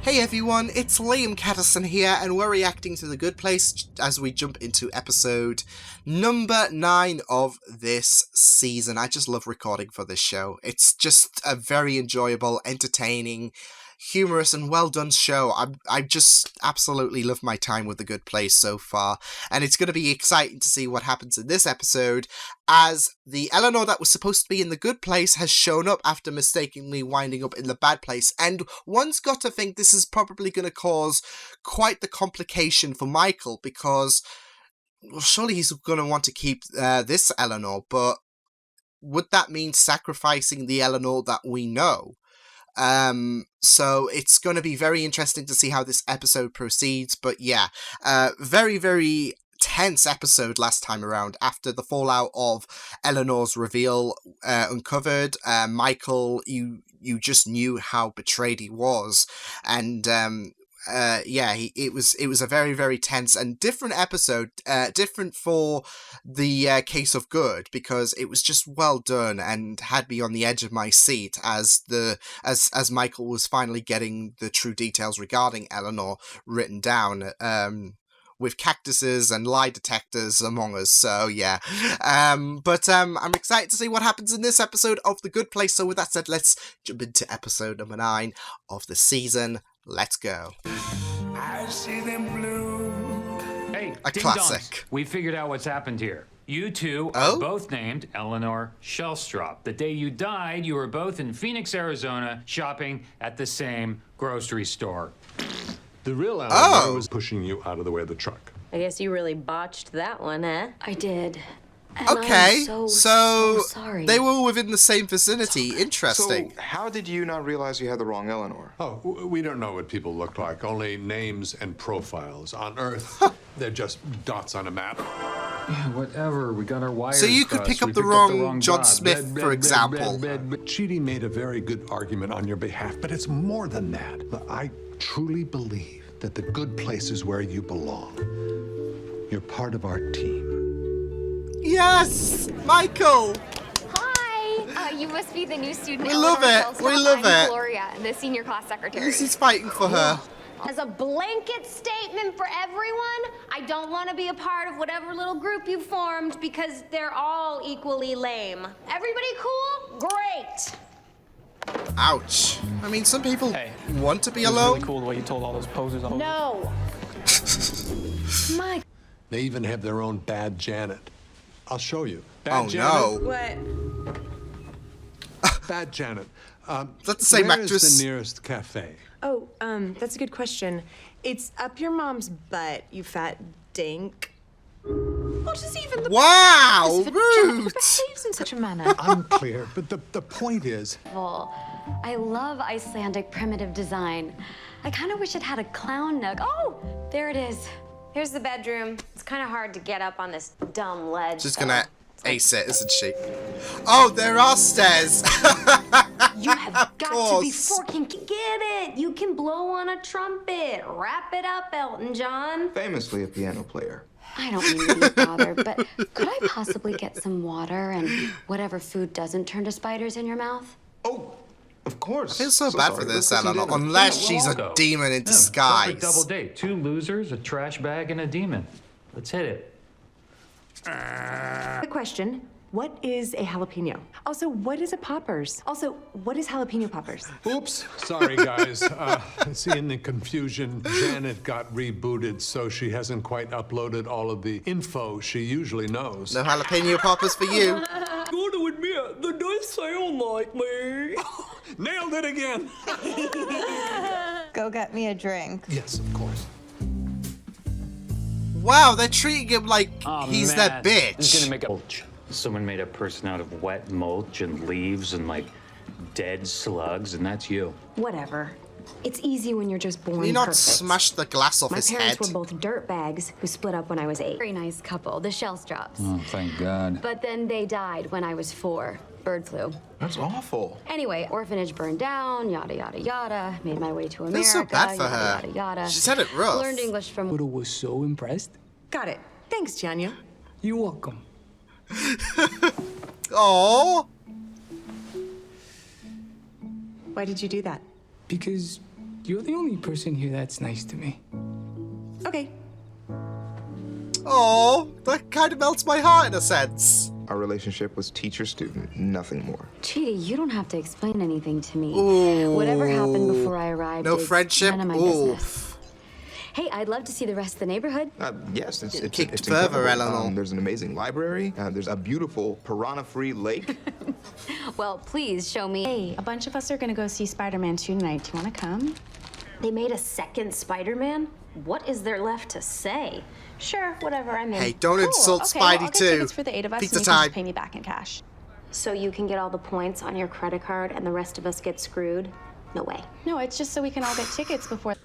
Hey everyone, it's Liam Caddison here, and we're reacting to The Good Place as we jump into episode number 9 of this season. I just love recording for this show. It's just a very enjoyable, entertaining, humorous and well done show. I just absolutely love my time with The Good Place so far, and it's going to be exciting to see what happens in this episode as the Eleanor that was supposed to be in the good place has shown up after mistakenly winding up in the bad place, and one's got to think this is probably going to cause quite the complication for Michael, because well, surely he's going to want to keep this Eleanor, but would that mean sacrificing the Eleanor that we know? So it's going to be very interesting to see how this episode proceeds, but yeah, very, very tense episode last time around after the fallout of Eleanor's reveal uncovered. Michael, you just knew how betrayed he was, and it was a very, very tense and different episode, different for the case of good, because it was just well done and had me on the edge of my seat as Michael was finally getting the true details regarding Eleanor written down, with cactuses and lie detectors among us, so yeah. But I'm excited to see what happens in this episode of The Good Place, so with that said, let's jump into episode number 9 of the season. Let's go. I see them blue. Hey, A ding classic. dongs. We figured out what's happened here. You two are both named Eleanor Shellstrop. The day you died, you were both in Phoenix, Arizona, shopping at the same grocery store. The real Eleanor was pushing you out of the way of the truck. I guess you really botched that one, huh? I did. And Okay, I'm so sorry. they were within the same vicinity. Interesting. So, how did you not realize you had the wrong Eleanor? Oh, we don't know what people look like, only names and profiles. On Earth, they're just dots on a map. Yeah, whatever. We got our wires So you could crossed. pick up We the picked wrong John job. Smith, for example. Chidi made a very good argument on your behalf, but it's more than that. I truly believe that the good place is where you belong. You're part of our team. Yes, Michael. Hi! You must be the new student. We love Eleanor it. We Shellstrop. love I'm it. Gloria, the senior class secretary. This is fighting for her. As a blanket statement for everyone, I don't want to be a part of whatever little group you formed because they're all equally lame. Everybody cool? Great. Ouch. I mean, some people want to be It was alone. really cool the way you told all those posers on. No. Mike. They even have their own Bad Janet. I'll show you. Bad Oh Janet. no. What? Bad Janet. Is that the same where actress? is the nearest cafe? Oh, that's a good question. It's up your mom's butt, you fat dink. What is even the Wow, purpose of a Janet rude. who behaves in such a manner? Unclear, but the point is, I love Icelandic primitive design. I kind of wish it had a clown nook. Oh, there it is. Here's the bedroom. It's kind of hard to get up on this dumb ledge. She's though. gonna ace it, isn't she? Oh, there are stairs. You have got to be course. forking. Get it. You can blow on a trumpet. Wrap it up, Elton John. Famously a piano player. I don't mean to be bothered, but could I possibly get some water and whatever food doesn't turn to spiders in your mouth? Oh, of course. I feel so bad sorry. for this We're cooking Eleanor, dinner. unless Yeah, she's we'll a all go. demon in Perfect disguise. double date. 2 losers, a trash bag, and a demon. Let's hit it. Quick question. What is a jalapeno? Also, what is a poppers? Also, what is jalapeno poppers? oops, sorry guys. See, in the confusion, Janet got rebooted, so she hasn't quite uploaded all of the info she usually knows. No jalapeno poppers for you. Gotta admit, they do sound like me. Nailed it again. Go get me a drink. Yes, of course. Wow, they're treating him like he's Man, that This is bitch. gonna make a mulch. Someone made a person out of wet mulch and leaves and like dead slugs, and that's you. Whatever. It's easy when you're just born Can you not perfect. smash the glass off My his parents head? were both dirtbags who split up when I was 8. Very nice couple, the Shellstrops. Oh, thank God. But then they died when I was 4. Bird flu. That's awful. Anyway, orphanage burned down, yada, yada, yada. Made my way to I America, feel so bad for yada, her. yada, yada. She's had it rough. Learned English from... Buddha was so impressed. Got it. Thanks, Janya. You're welcome. Oh, Why did you do that? Because You're the only person here that's nice to me. Okay. Oh, that kind of melts my heart in a sense. Our relationship was teacher-student, nothing more. Chidi, you don't have to explain anything to me. Ooh. Whatever happened before I arrived No is friendship? none of my Ooh. business. Hey, I'd love to see the rest of the neighborhood. Yes, it's Kicked further, incredible. Eleanor. There's an amazing library. There's a beautiful piranha-free lake. Well, please show me. Hey, a bunch of us are gonna go see Spider-Man 2 tonight. Do you wanna come? They made a second Spider-Man? What is there left to say? Sure, whatever, I'm in. Hey, don't insult Okay, well, Spidey I'll get too. tickets for the 8 of us, Pizza and you can time. just pay me back in cash. So you can get all the points on your credit card and the rest of us get screwed? No way. No, it's just so we can all get tickets before.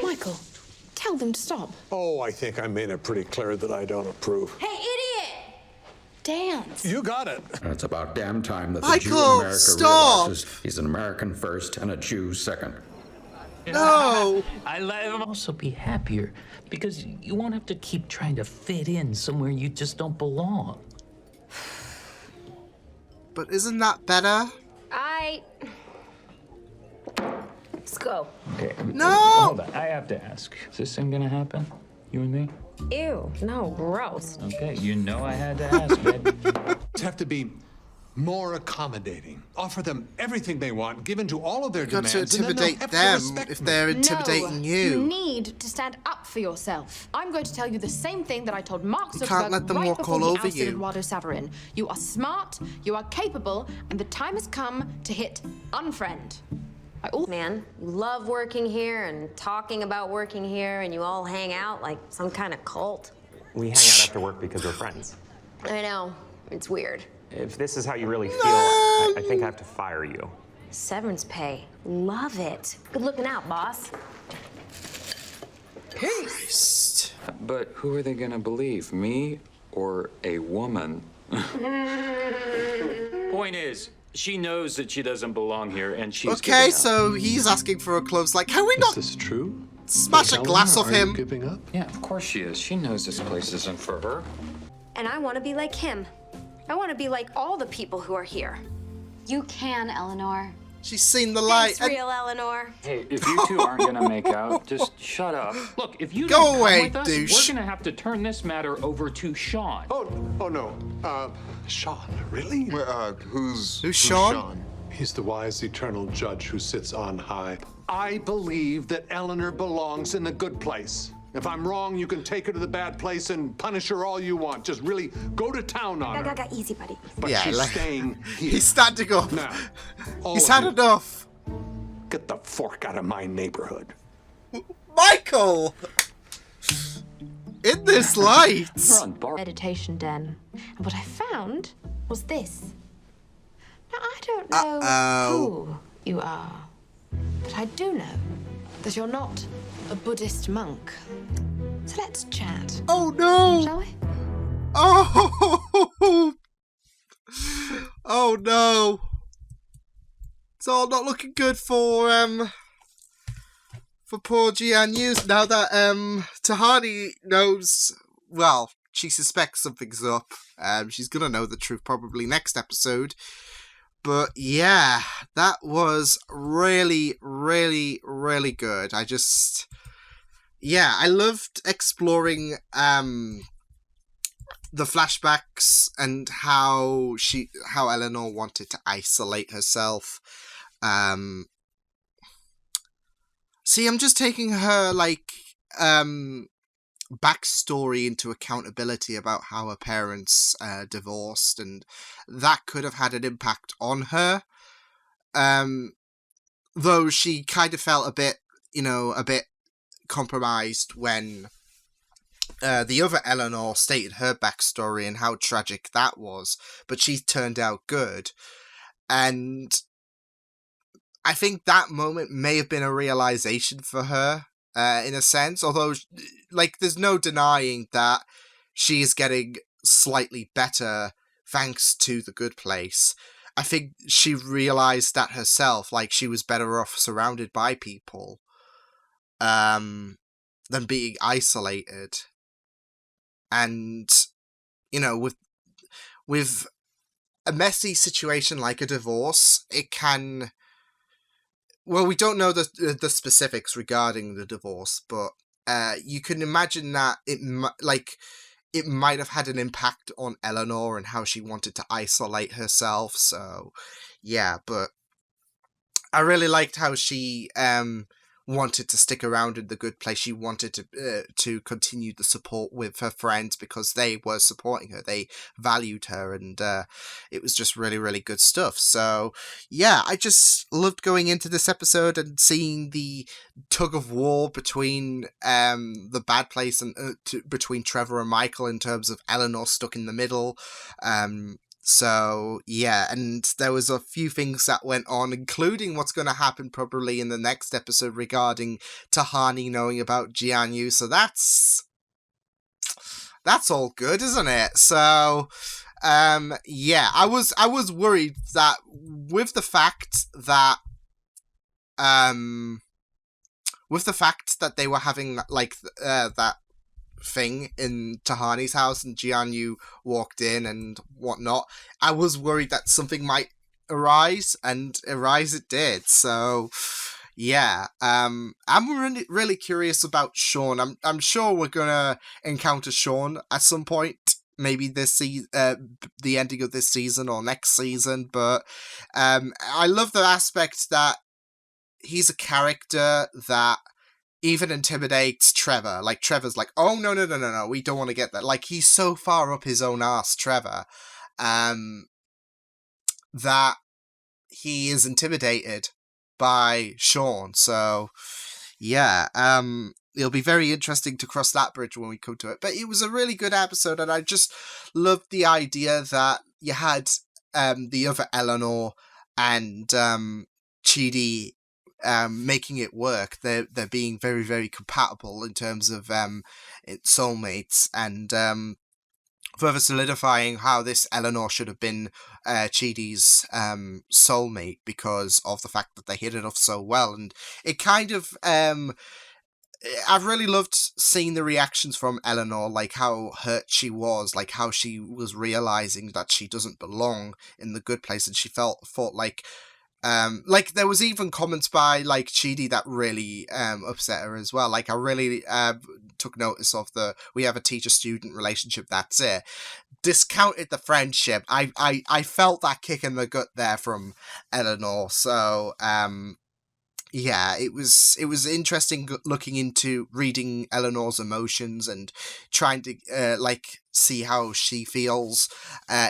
Michael, tell them to stop. Oh, I think I made it pretty clear that I don't approve. Hey, idiot! Dance. You got it. It's about damn time that the Michael, Jew in America stop. realizes he's an American first and a Jew second. No! I let him also be happier because you won't have to keep trying to fit in somewhere you just don't belong. But isn't that better? Let's go. Okay. No! Hold on. I have to ask. Is this thing gonna happen? You and me? Ew, no, gross. Okay. You know I had to ask, babe. Have to be more accommodating. Offer them everything they want, given to all of their You've got demands. to and then they'll intimidate have to them respect if me. they're intimidating You you. need to stand up for yourself. I'm going to tell you the same thing that I told Mark You can't Zuckerberg let them right walk before all he over ousted you. Eduardo Saverin. You are smart, you are capable, and the time has come to hit unfriend. Man, you love working here and talking about working here, and you all hang out like some kind of cult. We hang out after work because we're friends. I know, it's weird. If this is how you really feel, I think I have to fire you. Severance pay, love it. Good looking out, boss. Christ. But who are they gonna believe, me or a woman? Point is, she knows that she doesn't belong here, and she's Okay, giving up. so he's asking for a close. Like, can we not Is this true? smash a glass off Are you him? giving up? Yeah, of course she is. She knows this place isn't for her. And I want to be like him. I want to be like all the people who are here. You can, Eleanor. She's seen the light. Thanks, real Eleanor. Hey, if you two aren't gonna make out, just shut up. Look, if you Go don't come away, with us, douche. we're gonna have to turn this matter over to Sean. Oh no. Sean, really? Who's Sean? He's the wise, eternal judge who sits on high. I believe that Eleanor belongs in the good place. If I'm wrong, you can take her to the bad place and punish her all you want. Just really go to town on her. Easy, buddy. But Yeah, she's like- staying here. He's standing up. Now, all He's of had you, enough. get the fork out of my neighborhood. Michael! In this light! Meditation den. And what I found was this. Now, I don't know who you are, but I do know that you're not a Buddhist monk. So let's chat. Oh no! Shall we? Oh! Oh no! It's all not looking good for poor Jian Yu. Now that Tahani knows, well, she suspects something's up. She's gonna know the truth probably next episode. But yeah, that was really, really, really good. I loved exploring the flashbacks and how Eleanor wanted to isolate herself. See, I'm just taking her backstory into accountability about how her parents divorced, and that could have had an impact on her. Though she kind of felt a bit compromised when the other Eleanor stated her backstory and how tragic that was, but she turned out good. And I think that moment may have been a realization for her, in a sense, although, there's no denying that she is getting slightly better thanks to the good place. I think she realized that herself, she was better off surrounded by people than being isolated. And, with a messy situation like a divorce, it can well, we don't know the specifics regarding the divorce, but you can imagine that it might have had an impact on Eleanor and how she wanted to isolate herself. So, yeah, but I really liked how she wanted to stick around in the good place. She wanted to continue the support with her friends because they were supporting her. They valued her, and it was just really, really good stuff. So, yeah, I just loved going into this episode and seeing the tug of war between the bad place and between Trevor and Michael in terms of Eleanor stuck in the middle. So, yeah, and there was a few things that went on, including what's going to happen probably in the next episode regarding Tahani knowing about Jianyu. So that's all good, isn't it? So, yeah, I was worried that with the fact that they were having like that thing in Tahani's house and Jianyu walked in and whatnot, I was worried that something might arise, and arise it did. So yeah, I'm really, really curious about Sean. I'm sure we're gonna encounter Sean at some point, maybe this the ending of this season or next season. But I love the aspect that he's a character that even intimidates Trevor. Like, Trevor's like, oh, no, we don't want to get that. Like, he's so far up his own arse, Trevor, that he is intimidated by Sean. So, yeah, it'll be very interesting to cross that bridge when we come to it. But it was a really good episode, and I just loved the idea that you had the other Eleanor and Chidi making it work. They're being very, very compatible in terms of soulmates, and further solidifying how this Eleanor should have been Chidi's soulmate because of the fact that they hit it off so well. And it kind of I've really loved seeing the reactions from Eleanor, like how hurt she was, like how she was realizing that she doesn't belong in the good place, and she thought like there was even comments by like Chidi that really upset her as well. Like, I really took notice of we have a teacher-student relationship, that's it. Discounted the friendship. I felt that kick in the gut there from Eleanor. So yeah, it was interesting looking into reading Eleanor's emotions and trying to see how she feels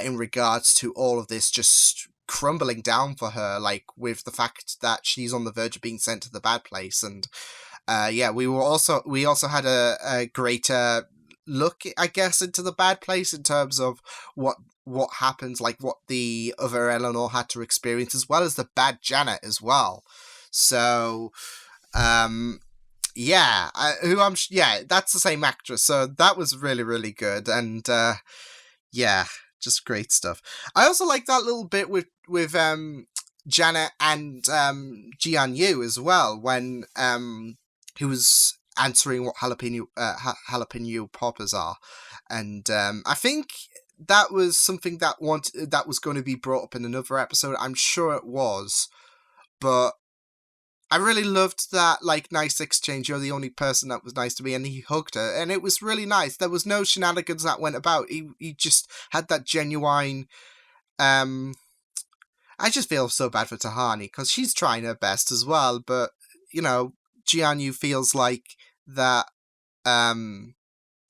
in regards to all of this just crumbling down for her, like with the fact that she's on the verge of being sent to the bad place. And yeah, we also had a greater look, I guess, into the bad place in terms of what happens, like what the other Eleanor had to experience, as well as the bad Janet as well. So yeah, that's the same actress, so that was really, really good. And yeah, just great stuff. I also like that little bit with Janet and Jianyu as well, when he was answering what jalapeno poppers are, and I think that was something that was going to be brought up in another episode. I'm sure it was, but I really loved that, like, nice exchange. You're the only person that was nice to me, and he hugged her, and it was really nice. There was no shenanigans that went about. He just had that genuine. I just feel so bad for Tahani because she's trying her best as well, but you know, Jianyu feels like that.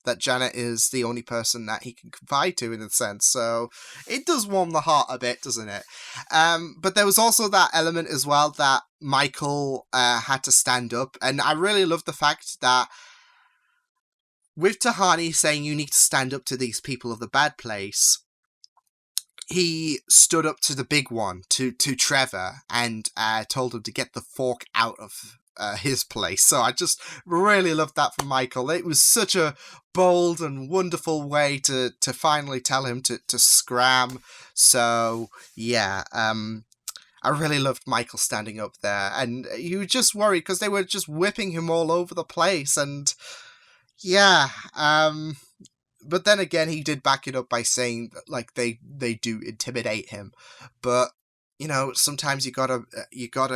That Janet is the only person that he can confide to, in a sense. So it does warm the heart a bit, doesn't it? But there was also that element as well that Michael had to stand up. And I really love the fact that with Tahani saying you need to stand up to these people of the bad place, he stood up to the big one, to Trevor, and told him to get the fork out of his place. So I just really loved that from Michael. It was such a bold and wonderful way to finally tell him to scram. So yeah, I really loved Michael standing up there, and you were just worried because they were just whipping him all over the place. And yeah, but then again, he did back it up by saying that, like, they do intimidate him. But you know, sometimes you gotta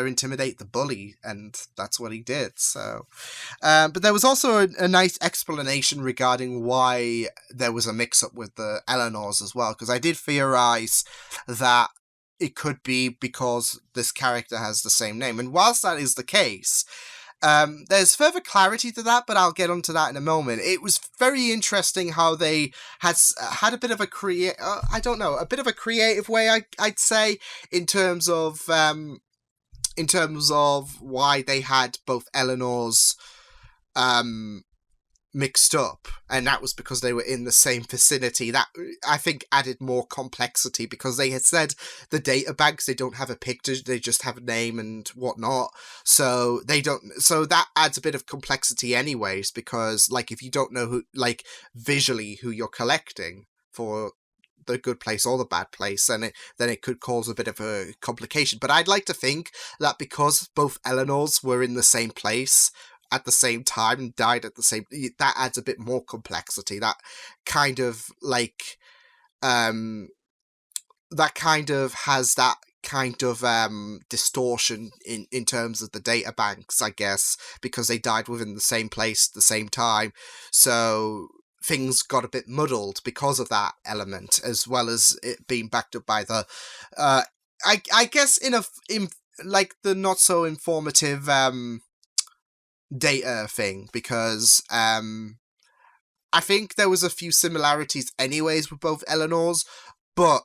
intimidate the bully, and that's what he did. So, but there was also a nice explanation regarding why there was a mix-up with the Eleanors as well, because I did theorize that it could be because this character has the same name, and whilst that is the case, there's further clarity to that, but I'll get onto that in a moment. It was very interesting how they had a bit of a a bit of a creative way, I'd say, in terms of why they had both Eleanor's mixed up, and that was because they were in the same vicinity. That, I think, added more complexity, because they had said the databanks, they don't have a picture, they just have a name and whatnot, so that adds a bit of complexity anyways, because like if you don't know who, like visually, who you're collecting for the good place or the bad place, then it could cause a bit of a complication. But I'd like to think that because both Eleanors were in the same place at the same time and died at the same, that adds a bit more complexity. That kind of like that kind of has that kind of distortion in terms of the data banks, I guess, because they died within the same place at the same time, so things got a bit muddled because of that element, as well as it being backed up by the I guess in like the not so informative data thing, because I think there was a few similarities anyways with both Eleanors, but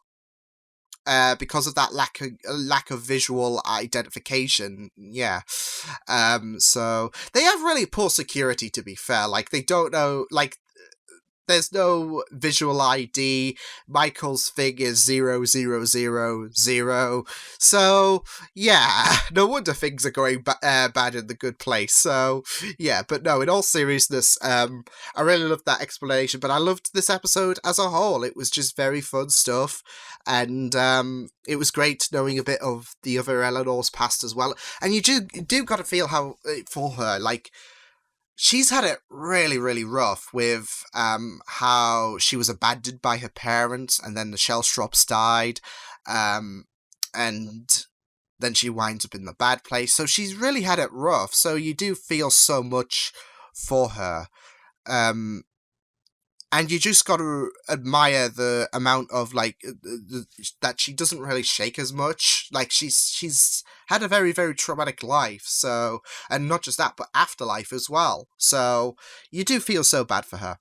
because of that lack of visual identification, so they have really poor security, to be fair. Like, they don't know, like, there's no visual ID. Michael's thing is 0000. So, yeah, no wonder things are going bad in the good place. So, yeah, but no, in all seriousness, I really loved that explanation, but I loved this episode as a whole. It was just very fun stuff, and it was great knowing a bit of the other Eleanor's past as well. And you do got to feel how, for her, like, she's had it really, really rough with how she was abandoned by her parents, and then the Shellstrops died, and then she winds up in the bad place. So she's really had it rough. So you do feel so much for her. And you just got to admire the amount of, like, that she doesn't really shake as much. Like, she's had a very, very traumatic life, so, and not just that, but afterlife as well. So, you do feel so bad for her.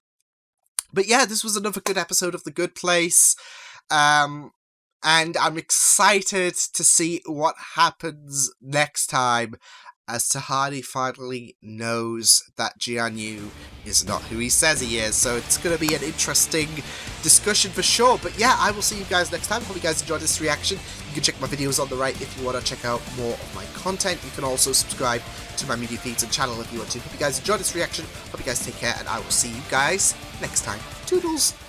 But yeah, this was another good episode of The Good Place. And I'm excited to see what happens next time, as Tahani finally knows that Jianyu is not who he says he is. So it's going to be an interesting discussion for sure. But yeah, I will see you guys next time. Hope you guys enjoyed this reaction. You can check my videos on the right if you want to check out more of my content. You can also subscribe to my media feeds and channel if you want to. Hope you guys enjoyed this reaction. Hope you guys take care, and I will see you guys next time. Toodles!